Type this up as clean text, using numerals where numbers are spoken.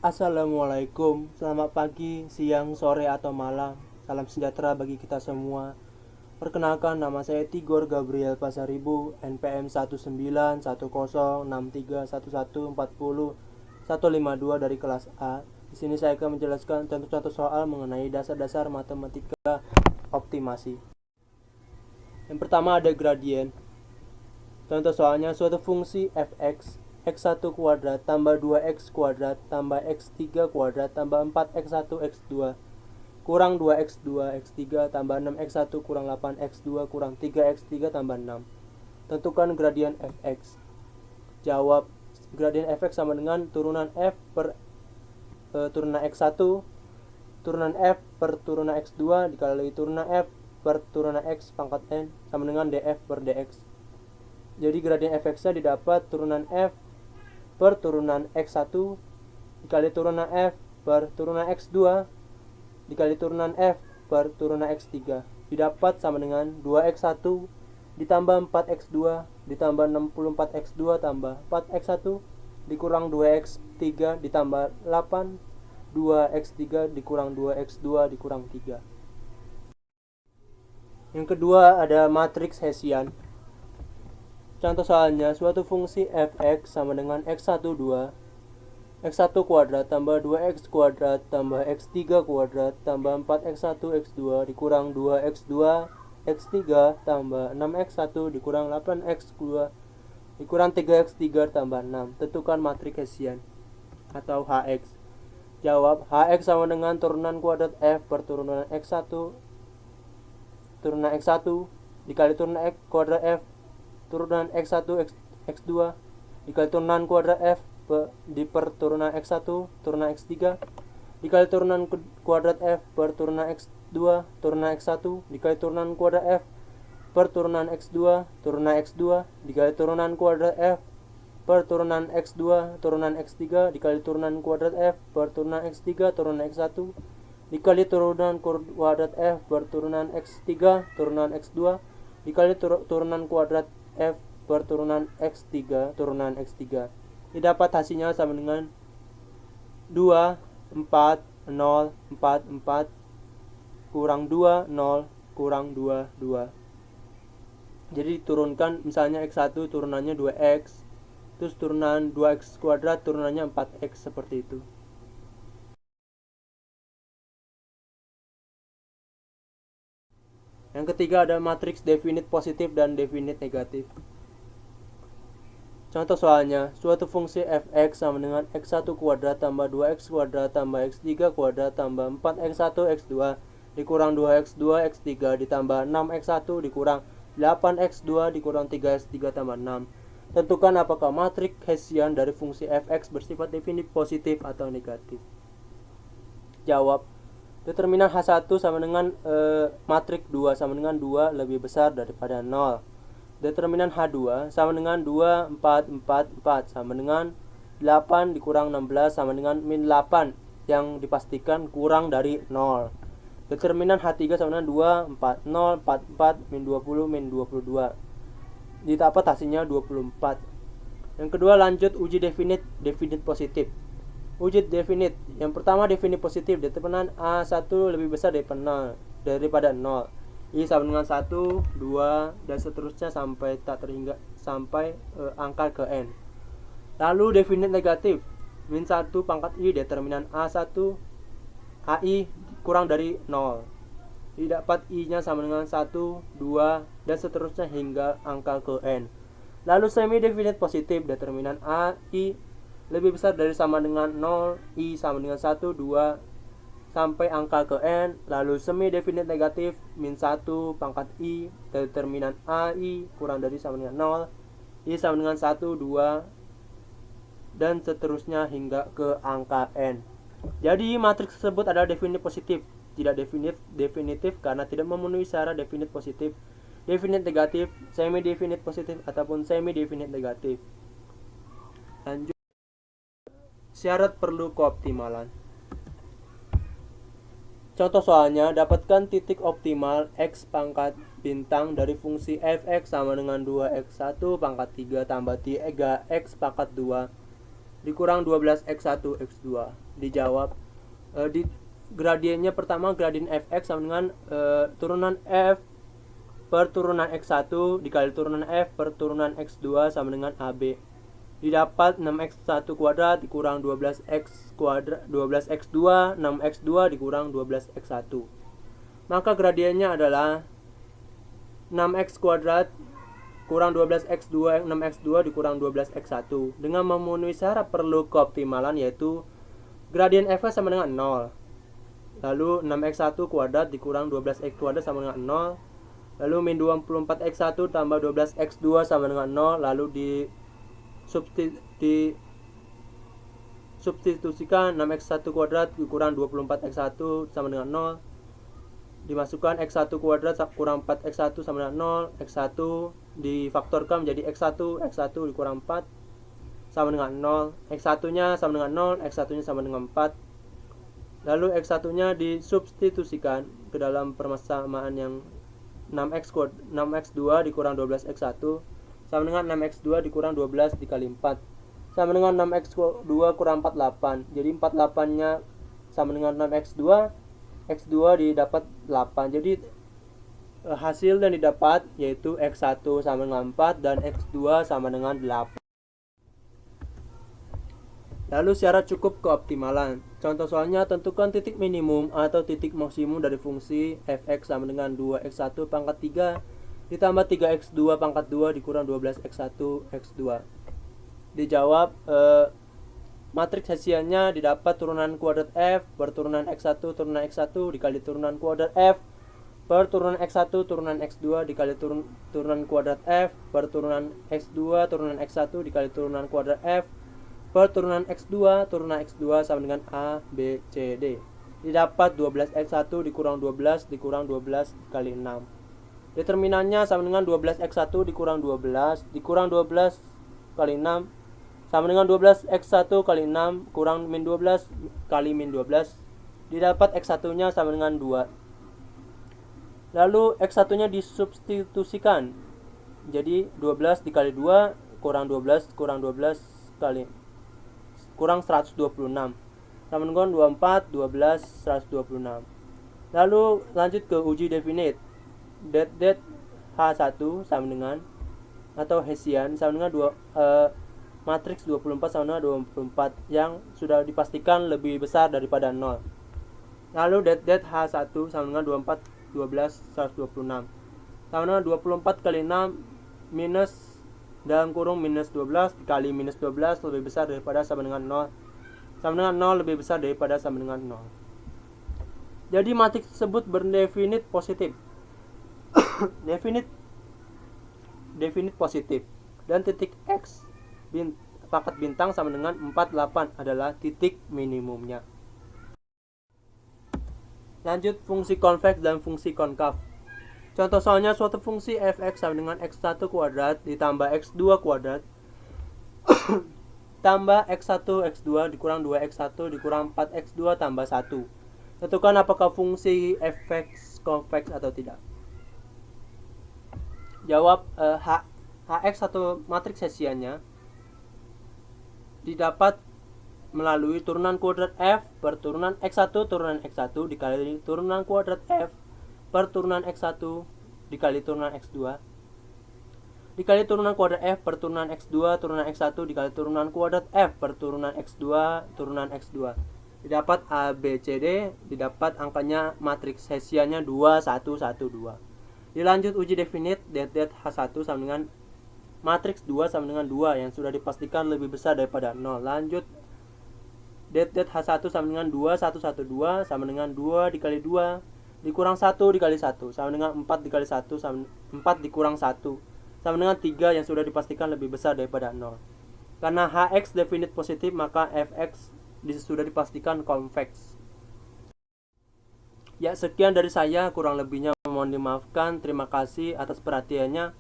Assalamualaikum, selamat pagi, siang, sore, atau malam. Salam sejahtera bagi kita semua. Perkenalkan, nama saya Tigor Gabriel Pasaribu, NPM 1910631140 dari kelas A. Di sini saya akan menjelaskan contoh-contoh soal mengenai dasar-dasar matematika optimasi. Yang pertama ada gradien. Contoh soalnya, suatu fungsi fx x1 kuadrat tambah 2x kuadrat tambah x3 kuadrat tambah 4x1 x2 kurang 2x2 x3 tambah 6x1 kurang 8x2 kurang 3x3 tambah 6. Tentukan gradien fx. Jawab, gradien fx sama dengan turunan f per turunan x1 turunan f per turunan x2 dikali turunan f per turunan x pangkat n sama dengan df per dx. Jadi gradien fx-nya didapat turunan f per turunan x1 dikali turunan f per turunan x2 dikali turunan f per turunan x3 didapat sama dengan 2x1 ditambah 4x2 ditambah 64x2 tambah 4x1 dikurang 2x3 ditambah 8 2x3 dikurang 2x2 dikurang 3. Yang kedua ada matriks Hessian. Contoh soalnya, suatu fungsi fx sama dengan x1 2 x1 kuadrat tambah 2x kuadrat tambah x3 kuadrat tambah 4x1 x2 dikurang 2x2 x3 tambah 6x1 dikurang 8x2 dikurang 3x3 tambah 6. Tentukan matriks Hessian atau Hx. Jawab, Hx sama dengan turunan kuadrat f per turunan x1 turunan x1 dikali turunan x kuadrat f turunan x1 x2 dikali turunan kuadrat f per turunan x1 turunan x3 dikali turunan kuadrat f per turunan x2 turunan x1 dikali turunan kuadrat f per turunan x2 turunan x2 dikali turunan kuadrat f per turunan x2 turunan x3 dikali turunan kuadrat f per turunan x3 turunan x1 dikali turunan kuadrat f per turunan x3 turunan x2 dikali turunan kuadrat f per turunan x3 turunan x3. Didapat hasilnya sama dengan 2 4 0 4 4 kurang 2 0 kurang 2 2. Jadi diturunkan, misalnya x1 turunannya 2x, terus turunan 2x kuadrat turunannya 4x, seperti itu. Yang ketiga ada matriks definit positif dan definit negatif. Contoh soalnya, suatu fungsi fx sama dengan x1 kuadrat tambah 2x kuadrat tambah x3 kuadrat tambah 4x1 x2 dikurang 2x2 x3 ditambah 6x1 dikurang 8x2 dikurang 3x3 tambah 6. Tentukan apakah matriks Hessian dari fungsi fx bersifat definit positif atau negatif. Jawab, determinan H1 sama dengan matriks 2 sama dengan 2 lebih besar daripada 0. Determinan H2 sama dengan 2 4 4 4 sama dengan 8 dikurang 16 sama dengan min 8 yang dipastikan kurang dari 0. Determinan H3 sama dengan 2 4 0 4 4 min 20 min 22. Didapat hasilnya 24. Yang kedua lanjut uji definit positif. Uji definit. Yang pertama definit positif, determinan A1 lebih besar daripada 0. I sama dengan 1, 2 dan seterusnya sampai tak terhingga sampai angka ke n. Lalu definit negatif. Min 1 pangkat I determinan A1 AI kurang dari 0. Didapat I-nya sama dengan 1, 2 dan seterusnya hingga angka ke n. Lalu semi definit positif, determinan AI lebih besar dari sama dengan 0, I sama dengan 1, 2 sampai angka ke n. Lalu semi definit negatif, min 1 pangkat I determinan AI kurang dari sama dengan 0, I sama dengan 1, 2 dan seterusnya hingga ke angka n. Jadi matriks tersebut adalah definit positif, tidak definitif karena tidak memenuhi syarat definit positif, definit negatif, semi definit positif ataupun semi definit negatif. Lanjut, syarat perlu keoptimalan. Contoh soalnya, dapatkan titik optimal x pangkat bintang dari fungsi fx sama dengan 2x1 pangkat 3 tambah 3x pangkat 2 dikurang 12x1 x2. Dijawab. Di gradiennya pertama, gradien fx sama dengan turunan f per turunan x1 dikali turunan f per turunan x2 sama dengan AB. Didapat 6x1 kuadrat dikurang 12x kuadrat 12x2, 6x2 dikurang 12x1. Maka gradiennya adalah 6x kuadrat kurang 12x2, 6x2 dikurang 12x1 dengan memenuhi syarat perlu keoptimalan, yaitu gradien f sama dengan 0. Lalu 6x1 kuadrat dikurang 12x kuadrat sama dengan 0. Lalu min 24x1 tambah 12x2 sama dengan 0. Lalu substitusikan 6x1 kuadrat dikurang 24x1 sama dengan 0. Dimasukkan x1 kuadrat kurang 4x1 sama dengan 0. x1 difaktorkan menjadi x1 dikurang 4 sama dengan 0. x1 nya sama dengan 0, x1 nya sama dengan 4. Lalu x1 nya disubstitusikan ke dalam persamaan yang 6x2 dikurang 12x1 sama dengan 6x2 dikurang 12 dikali 4 sama dengan 6x2 kurang 48. Jadi 48 nya sama dengan 6x2, x2 didapat 8. Jadi hasil yang didapat yaitu x1 sama dengan 4 dan x2 sama dengan 8. Lalu syarat cukup keoptimalan. Contoh soalnya, tentukan titik minimum atau titik maksimum dari fungsi fx sama dengan 2x1 pangkat 3 ditambah 3x2 pangkat 2 dikurang 12x1 x2. Dijawab. Matriks Hessiannya didapat turunan kuadrat f per turunan x1 turunan x1 dikali turunan kuadrat f per turunan x1 turunan x2 dikali turunan kuadrat f per turunan x2 turunan x1 dikali turunan kuadrat f per turunan x2 turunan x2 sama dengan a, b, c, d. Didapat 12x1 dikurang 12 dikurang 12 kali 6. Determinannya sama dengan 12x1 dikurang 12 dikurang 12 kali 6 sama dengan 12x1 kali 6 kurang min 12 kali min 12. Didapat x1 nya sama dengan 2. Lalu x1 nya disubstitusikan. Jadi 12 dikali 2 kurang 12 kali kurang 126 sama dengan 24 12 126. Lalu lanjut ke uji definite. Det H1 sama dengan atau Hessian sama dengan matriks 24 sama dengan 24 yang sudah dipastikan lebih besar daripada 0. Lalu det H1 sama dengan 24 12 126 sama dengan 24 kali 6 minus dalam kurung minus 12 dikali minus 12 lebih besar daripada sama dengan 0 sama dengan 0 lebih besar daripada sama dengan 0. Jadi matriks tersebut berdefinit positif. definit positif dan titik x pangkat bintang sama dengan 48 adalah titik minimumnya. Lanjut fungsi konveks dan fungsi konkav. Contoh soalnya, suatu fungsi fx sama dengan x1 kuadrat ditambah x2 kuadrat tambah x1 x2 dikurang 2x1 dikurang 4x2 tambah 1. Tentukan apakah fungsi fx konveks atau tidak. Jawab. Hx atau matriks Hessiannya didapat melalui turunan kuadrat f per turunan x1 turunan x1 dikali turunan kuadrat f per turunan x1 dikali turunan x2 dikali turunan kuadrat f per turunan x2 turunan x1 dikali turunan kuadrat f per turunan x2 turunan x2. Didapat a, b, c, d. Didapat angkanya matriks Hessiannya 2 1 1 2. Dilanjut uji definite. Det H1 sama dengan matriks 2 sama dengan 2 yang sudah dipastikan lebih besar daripada 0. Lanjut det H1 sama dengan 2 1 1 2 sama dengan 2 dikali 2 dikurang 1 dikali 1 sama dengan 4 dikali 1 sama 4 dikurang 1 sama dengan 3 yang sudah dipastikan lebih besar daripada 0. Karena Hx definite positif, maka Fx sudah dipastikan konveks. Ya, sekian dari saya, kurang lebihnya mohon dimaafkan. Terima kasih atas perhatiannya.